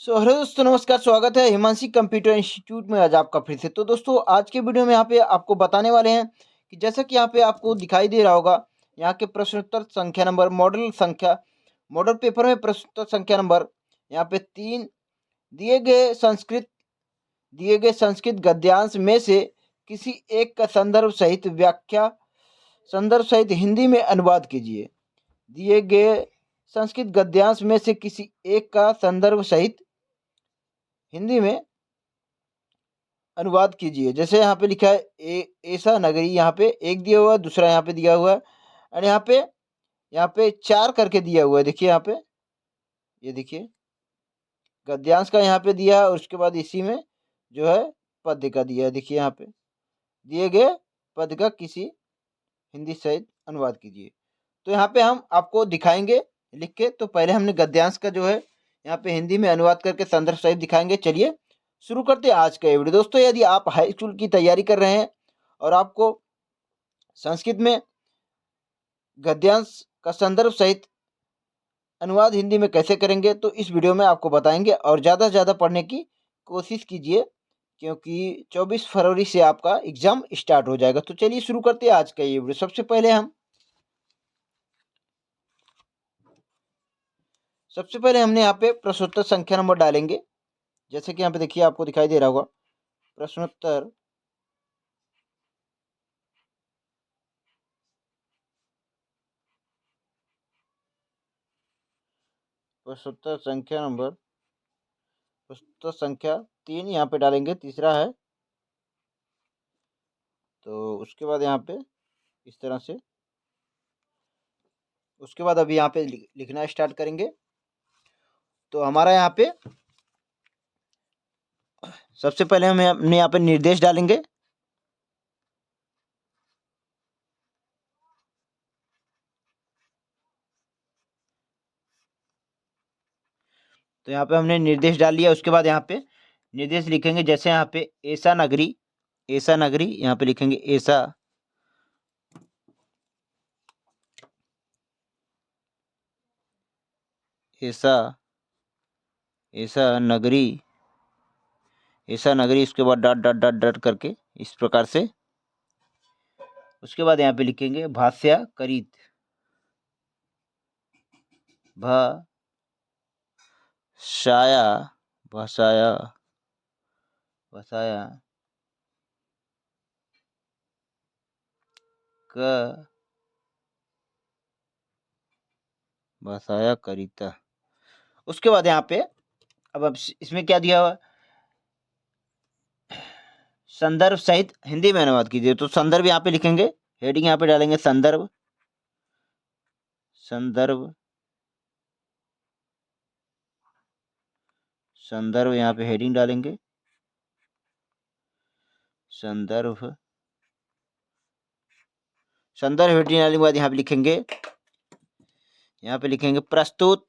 Hello दोस्तों, नमस्कार। स्वागत है हिमांशी कंप्यूटर इंस्टीट्यूट में आज आपका फिर से। तो दोस्तों, आज के वीडियो में यहाँ पे आपको बताने वाले हैं कि जैसा कि यहाँ पे आपको दिखाई दे रहा होगा, यहाँ के प्रश्नोत्तर संख्या नंबर मॉडल पेपर में प्रश्नोत्तर संख्या नंबर यहाँ पे 3 दिए गए संस्कृत गद्यांश में से किसी एक का संदर्भ सहित हिंदी में अनुवाद कीजिए। दिए गए संस्कृत गद्यांश में से किसी एक का संदर्भ सहित हिंदी में अनुवाद कीजिए। जैसे यहाँ पे लिखा है ऐसा नगरी, यहाँ पे एक दिया हुआ है, दूसरा यहाँ पे दिया हुआ है, और यहाँ पे 4 करके दिया हुआ है। देखिए यहाँ पे, ये देखिए गद्यांश का यहाँ पे दिया है, और उसके बाद इसी में जो है पद्य का दिया है। देखिए यहाँ पे दिए गए पद का किसी हिंदी सहित अनुवाद कीजिए। तो यहाँ पे हम आपको दिखाएंगे लिख के। तो पहले हमने गद्यांश का जो है यहाँ पे हिंदी में अनुवाद करके संदर्भ सहित दिखाएंगे। चलिए शुरू करते हैं आज का ये वीडियो। दोस्तों, यदि आप हाई स्कूल की तैयारी कर रहे हैं और आपको संस्कृत में गद्यांश का संदर्भ सहित अनुवाद हिंदी में कैसे करेंगे, तो इस वीडियो में आपको बताएंगे। और ज़्यादा से ज़्यादा पढ़ने की कोशिश कीजिए, क्योंकि 24 फरवरी से आपका एग्ज़ाम स्टार्ट हो जाएगा। तो चलिए शुरू करते हैं आज का ये वीडियो। सबसे पहले हमने यहाँ पे प्रश्नोत्तर संख्या नंबर डालेंगे। जैसे कि यहाँ पे देखिए, आपको दिखाई दे रहा होगा प्रश्नोत्तर प्रश्नोत्तर संख्या नंबर प्रश्नोत्तर संख्या 3 यहाँ पे डालेंगे, तीसरा है। तो उसके बाद यहाँ पे इस तरह से, उसके बाद अभी यहाँ पे लिखना स्टार्ट करेंगे। तो हमारा यहाँ पे सबसे पहले हम हमने यहाँ पे निर्देश डालेंगे। तो यहाँ पे हमने निर्देश डाल लिया। उसके बाद यहाँ पे निर्देश लिखेंगे। जैसे यहाँ पे ऐसा नगरी यहाँ पे लिखेंगे ऐसा ऐसा नगरी उसके बाद डॉट डॉट डॉट डॉट करके इस प्रकार से। उसके बाद यहाँ पे लिखेंगे भाष्या करित, भाषाया भाषाया भाषाया क भाषाया करिता। उसके बाद यहाँ पे अब इसमें क्या दिया हुआ, संदर्भ सहित हिंदी में अनुवाद कीजिए। तो संदर्भ यहाँ पे लिखेंगे, हेडिंग यहाँ पे डालेंगे संदर्भ यहाँ पे हेडिंग डालेंगे संदर्भ हेडिंग डालने के बाद यहाँ पे लिखेंगे प्रस्तुत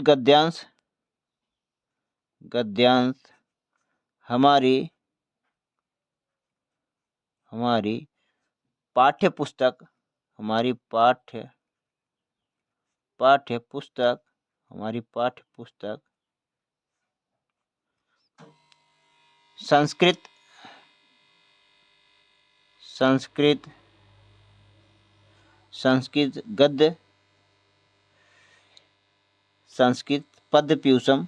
गद्यांश हमारी पाठ्य पुस्तक संस्कृत गद्य संस्कृत पद्य प्यूसम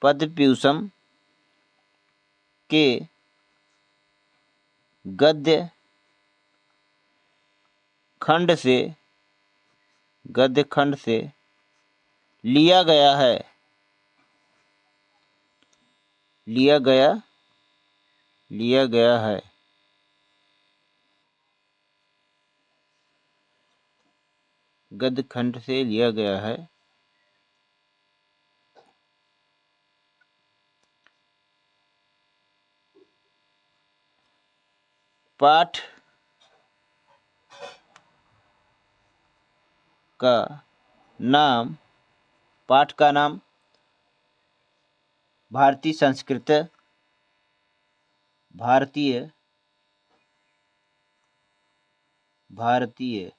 पद प्यूसम के गद्य खंड से लिया गया है गद्य खंड से लिया गया है। पाठ का नाम, पाठ का नाम भारतीय संस्कृत, भारतीय भारतीय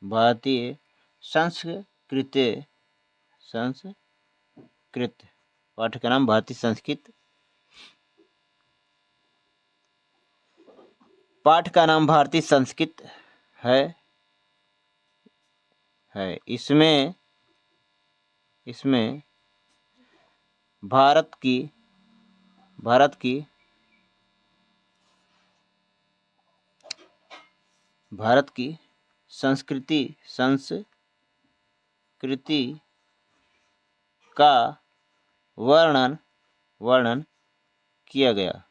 भारतीय संस्कृत, संस्कृत, पाठ का नाम भारतीय संस्कृत, पाठ का नाम भारतीय संस्कृत है। इसमें भारत की संस्कृति का वर्णन किया गया।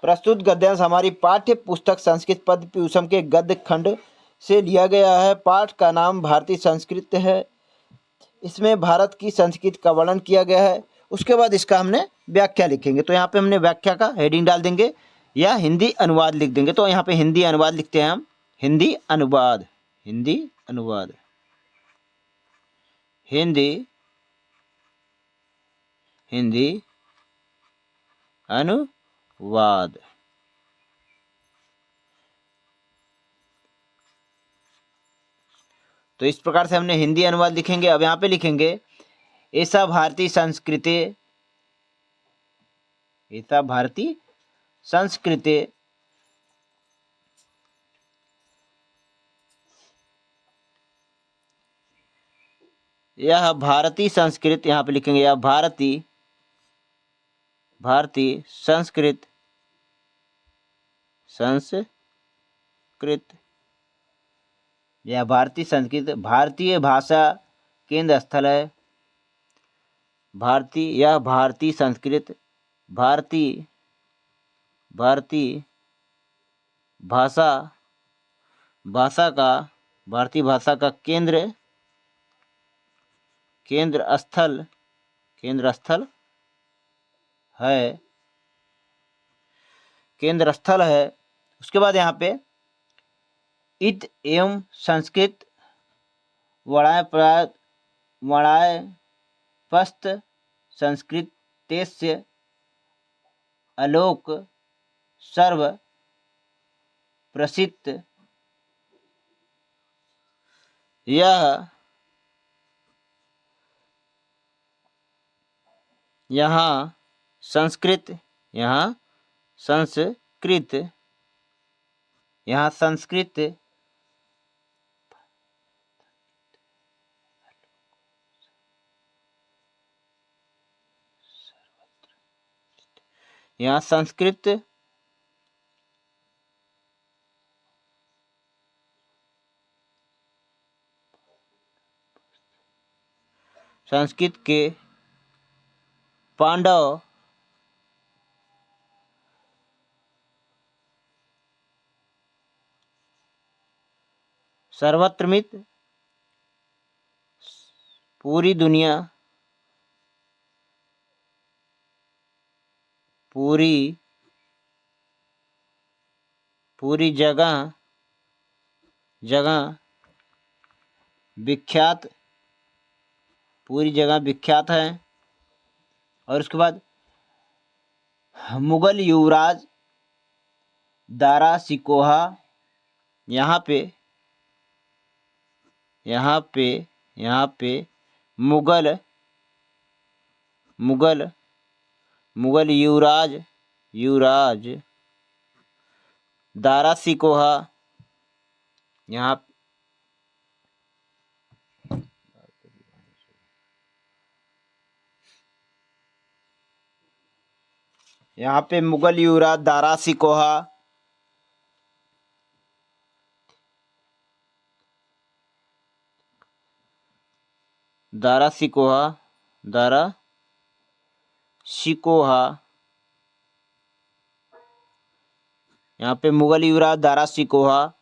प्रस्तुत गद्यांश हमारी पाठ्य पुस्तक संस्कृत पद पियूषम के गद्य खंड से लिया गया है। पाठ का नाम भारतीय संस्कृत है। इसमें भारत की संस्कृति का वर्णन किया गया है। उसके बाद इसका हमने व्याख्या लिखेंगे। तो यहाँ पे हमने व्याख्या का हेडिंग डाल देंगे या हिंदी अनुवाद लिख देंगे। तो यहाँ पे हिंदी अनुवाद लिखते हैं हम। हिंदी अनुवाद, हिंदी अनुवाद, हिंदी अनुवाद। तो इस प्रकार से हमने हिंदी अनुवाद लिखेंगे। अब यहाँ पे लिखेंगे ऐसा भारतीय संस्कृति, ऐसा भारतीय संस्कृति यह भारतीय संस्कृत, यहाँ पे लिखेंगे यह भारतीय संस्कृत यह भारतीय संस्कृत भारतीय भाषा केंद्र स्थल है। यह भारतीय संस्कृत भारतीय भाषा का केंद्र स्थल है। उसके बाद यहाँ पे इत एवं संस्कृत वणाय पस्त संस्कृतेस्य आलोक सर्व प्रसिद्ध। यहाँ संस्कृत संस्कृत के पांडव सर्वत्र मित पूरी दुनिया पूरी जगह विख्यात है। और उसके बाद मुगल युवराज दारा सिकोहा यहाँ पे मुगल युवराज दारा सिकोहा यहाँ पे मुगल युवराज दारा सिकोहा यहाँ पे मुगल युवराज दारा सिकोहा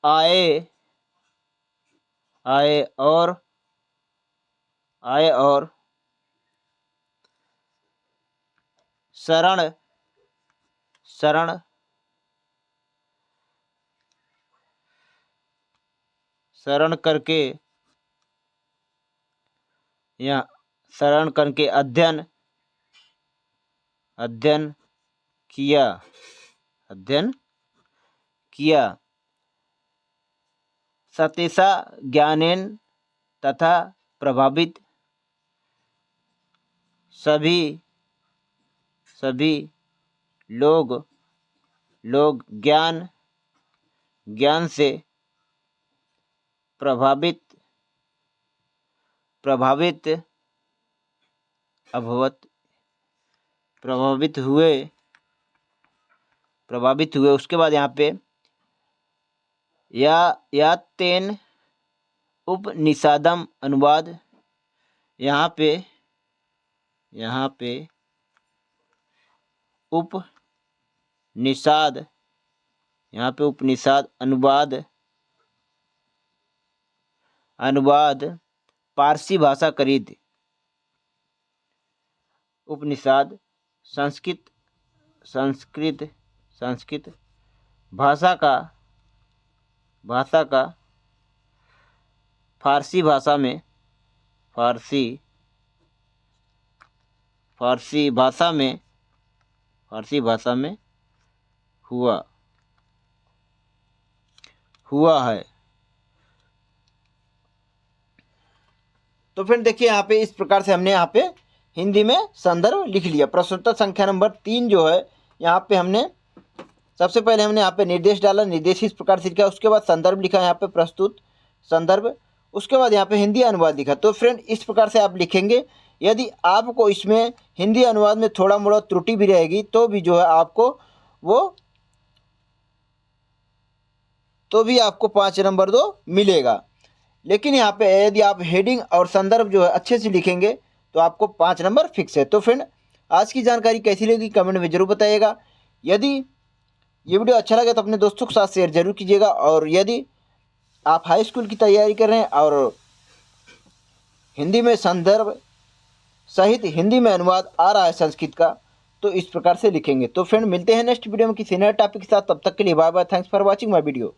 आए आए और शरण शरण शरण करके या शरण करके अध्ययन किया सतेषा ज्ञानेन तथा प्रभावित सभी लोग ज्ञान से प्रभावित हुए। उसके बाद यहाँ पे या तेन उपनिषादम अनुवाद, यहाँ पे उपनिषाद अनुवाद पारसी भाषा करीत। उपनिषाद संस्कृत भाषा का फारसी भाषा में हुआ है। तो फ्रेंड देखिए यहाँ पे इस प्रकार से हमने यहाँ पे हिंदी में संदर्भ लिख लिया। प्रश्नोत्तर संख्या नंबर 3 जो है यहाँ पे हमने सबसे पहले हमने यहाँ पे निर्देश डाला, निर्देश इस प्रकार से लिखा, उसके बाद संदर्भ लिखा यहाँ पे प्रस्तुत संदर्भ, उसके बाद यहाँ पे हिंदी अनुवाद लिखा। तो फ्रेंड इस प्रकार से आप लिखेंगे। यदि आपको इसमें हिंदी अनुवाद में थोड़ा मोड़ा त्रुटि भी रहेगी तो भी जो है आपको वो 5 नंबर मिलेगा। लेकिन यहाँ पे यदि आप हेडिंग और संदर्भ जो है अच्छे से लिखेंगे तो आपको 5 नंबर फिक्स है। तो फ्रेंड आज की जानकारी कैसी लगी कमेंट में जरूर बताइएगा। यदि ये वीडियो अच्छा लगे तो अपने दोस्तों के साथ शेयर जरूर कीजिएगा। और यदि आप हाई स्कूल की तैयारी कर रहे हैं और हिंदी में संदर्भ सहित हिंदी में अनुवाद आ रहा है संस्कृत का, तो इस प्रकार से लिखेंगे। तो फ्रेंड मिलते हैं नेक्स्ट वीडियो में किसी नए टॉपिक के साथ। तब तक के लिए bye bye. Thanks for watching my video.